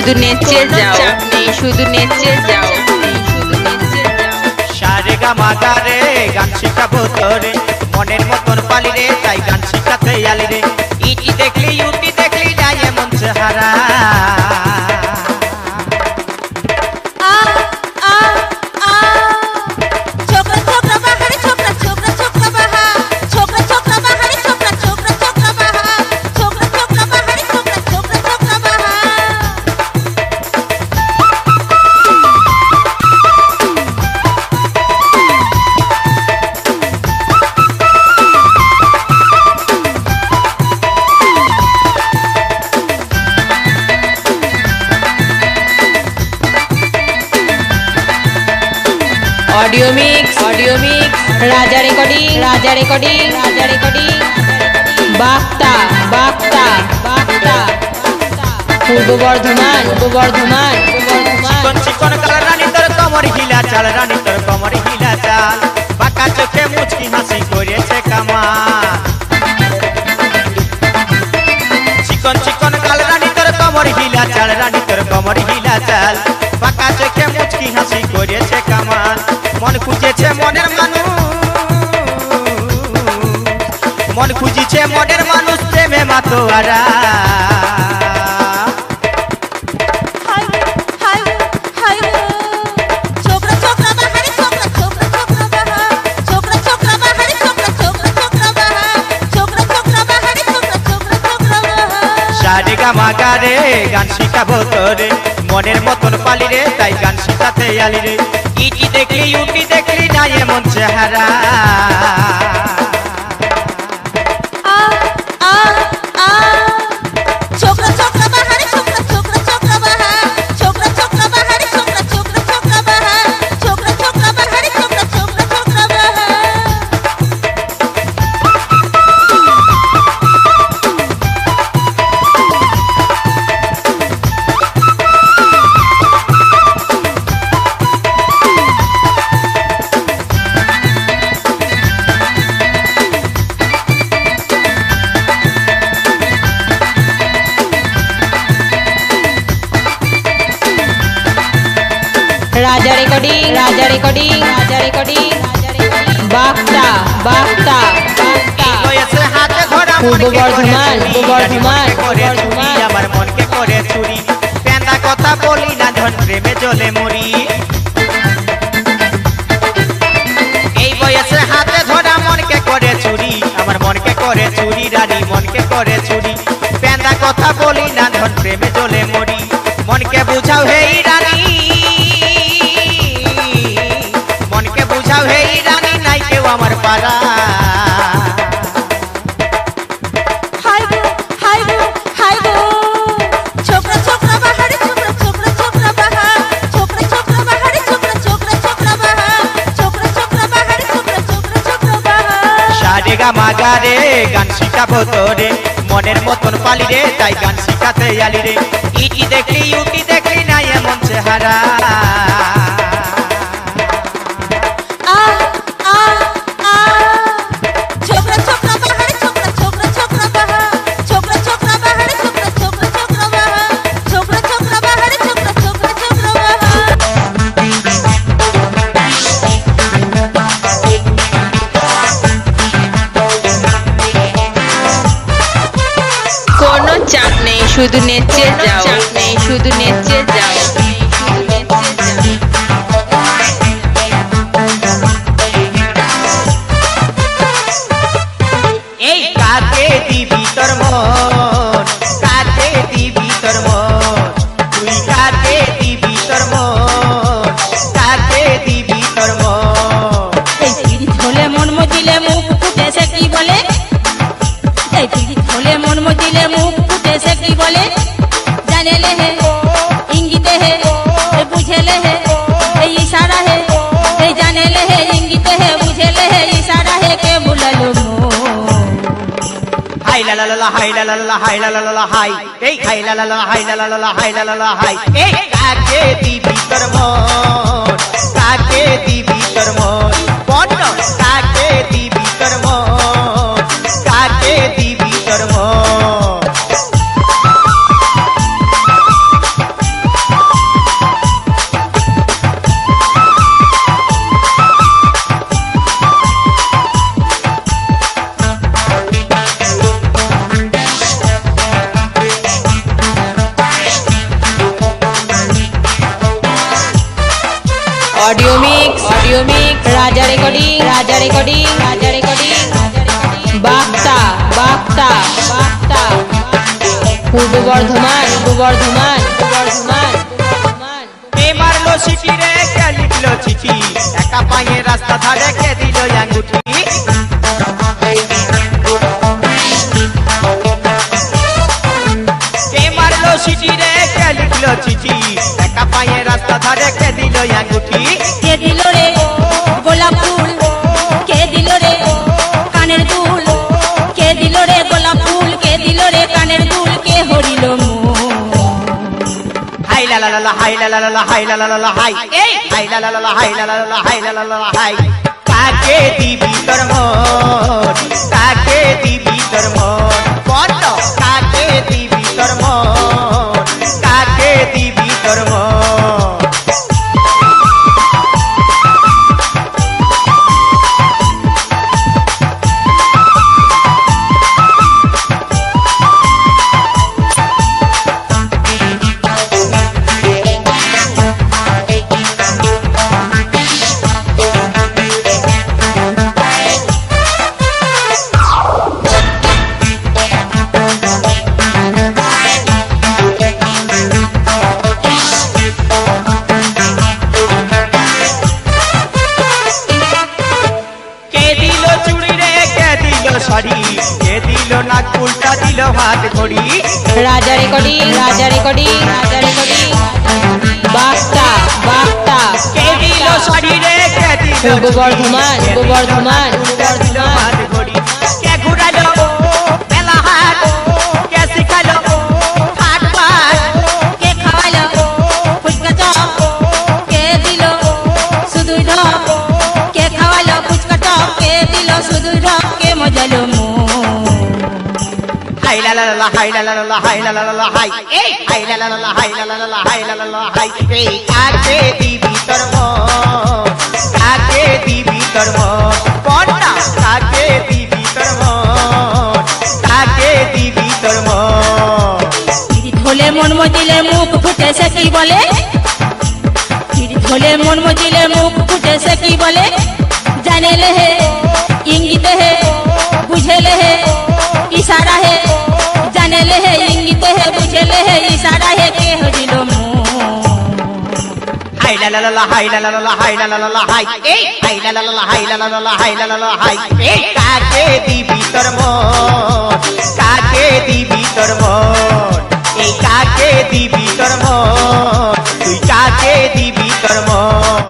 শুধু নেচে যাও, শুধু নেচে যাও, শুধু নেচে যাও। সারে গা মাগা রে গান শিখাবো তোরে, মনের মতন পালি রে তাই গান শিখাতে আলি রে। ইটি দেখলি ইউটি দেখলি নাই এমন চেহারা, অডিও মিক্স, রাজা রেকর্ডিং, রাজা রেকর্ডিং, রাজা রেকর্ডিং, বার্তা, বার্তা, বার্তা, পূর্ব বর্ধমান, পূর্ব বর্ধমান, পূর্ব বর্ধমান। চিকন চিকন কালার রানী তোর কমর হিলা চাল, রানী তোর কমর হিলা চাল, বাঁকা চোখে মুচকি হাসি করেছে কামাল। চিকন চিকন কালার রানী তোর কমর হিলা চাল, রানী তোর কমর হিলা চাল, বাঁকা চোখে মুচকি হাসি করেছে কামাল। মন খুঁজেছে মনের মানুষ, মন খুঁজেছে মনের মানুষ, প্রেমে মাতোয়ারা। সারে গা মাগা রে গান শিখাবো তোরে, মনের মতন পালি রে তাই গান শিখাতে আলি রে। ইটি দেখলি ইউটি দেখলি নাই এমন চেহারা, রাজা রেকর্ডিং, রাজা রেকর্ডিং, রাজা রেকর্ডিং, বার্তা, বার্তা, বার্তা, হাতে ধরা পূর্ব বর্ধমান, পূর্ব বর্ধমান, বর্ধমান। আমার মনকে করে চুরি, পেঁদা কথা বলি না ধন প্রেমে জ্বলে মরি। এই বয়সে হাতে ধরা মনকে করে চুরি, আমার মনকে করে চুরি, রানী মনকে করে চুরি, পেঁদা কথা বলি না ধন প্রেমে জ্বলে মরি। মনকে বুঝাও হে রানী, মনকে বুঝাও হে রানী, নাই কেউ আমার পারা। সারে গা মাগা রে গান শিখাবো তোরে, মনের মতন পালি রে তাই গান শিখাতে আলি রে। ইটি দেখলি ইউটি দেখলি নাই এমন চেহারা, কোনো চাপ নেই, শুধু নেচে যাও, শুধু নেচে যাও, শুধু নেচে যাও। এই কাকে দিবি তোর মন, কাকে দিবি তোর মন, তুই কাকে দিবি তোর মন, কাকে দিবি তোর মন। এই পিড়ি হলে মন মজিলে মুখ ফুটে সে কি বলে, এই পিড়ি হলে মন মজিলে মুখ ফুটে সে কি বলে। জানেলে হে ইঙ্গিতে হে বুঝেলে হে এই ইশারা হে, এই জানেলে হে ইঙ্গিতে হে বুঝেলে হে ইশারা হে, কে বুলালো হাই লা লা লা হাই লা লা লা হাই লা লা লা হাই, এই হাই লা লা লা হাই লা লা লা হাই লা লা লা হাই। এই কাকে দিবি তোর মন, কাকে দিবি তোর মন, বল কাকে দিবি তোর মন, কাকে দিবি তোর মন। অডিও মিক্স রাজা রেকর্ডিং বার্তা পূর্ব বর্ধমান কে মারলো সিটি রে কে লিখলো চিঠি একা পায়ে রাস্তা ধারে কে দিল আঙ্গুঠি কে মারলো সিটি রে কে লিখলো চিঠি একা পায়ে রাস্তা ধারে কে দিল আঙ্গুঠি কে দিল রে গোলাপ ফুল কে দিল রে কানের দুল কে দিল রে গোলাপ ফুল কে দিল রে কানের দুল কে হরিল হাই লা লা লা লা হাই লা লা লা লা হাই লা লা লা লা হাই এই হাই লা লা লা লা হাই লা লা লা লা হাই লা লা লা লা হাই কাকে দিবি তোর মন কাকে দিবি তোর মন বন্ধ কাকে দিবি তোর মন কাকে দিবি তোর মন শাড়ি কে দিল নাক উল্টা দিল হাত ঘড়ি রাজা রেকর্ডিং বার্তা কে দিল শাড়ি রে কে দিল পূর্ব বর্ধমান দিল হাত ঘড়ি কে ঘুরালো বেলা হাট কে শিখালো হাট পাট কে খাওয়ালো ফুচকা চপ কে দিল শুধু ঢপ কে খাওয়ালো ফুচকা চপ কে দিল শুধু ঢপ কে মজালো হাই লা লা লা হাই লা লা লা হাই লা লা লা হাই এই হাই লা লা লা হাই লা লা লা হাই লা লা লা হাই এই কাকে দিবি তোর মন কাকে দিবি তোর মন বন্না কাকে দিবি তোর মন কাকে দিবি তোর মন পীড়িত হলে মন মজিলে মুখ ফুটে সে কি বলে পীড়িত হলে মন মজিলে মুখ ফুটে সে কি বলে জানে লে হে ইঙ্গিত হে বুঝে লে হে ইশারা হে জানে লে হে ইঙ্গিত হে বুঝে লে হে ইশারা হে কে হরিল হাই লা লা লা হাই লা লা লা হাই লা লা লা হাই এই হাই লা লা লা হাই লা লা লা হাই লা লা হাই এই কাকে দিবি তোর মন কাকে দিবি তোর মন এই কাকে দিবি তোর মন তুই কাকে দিবি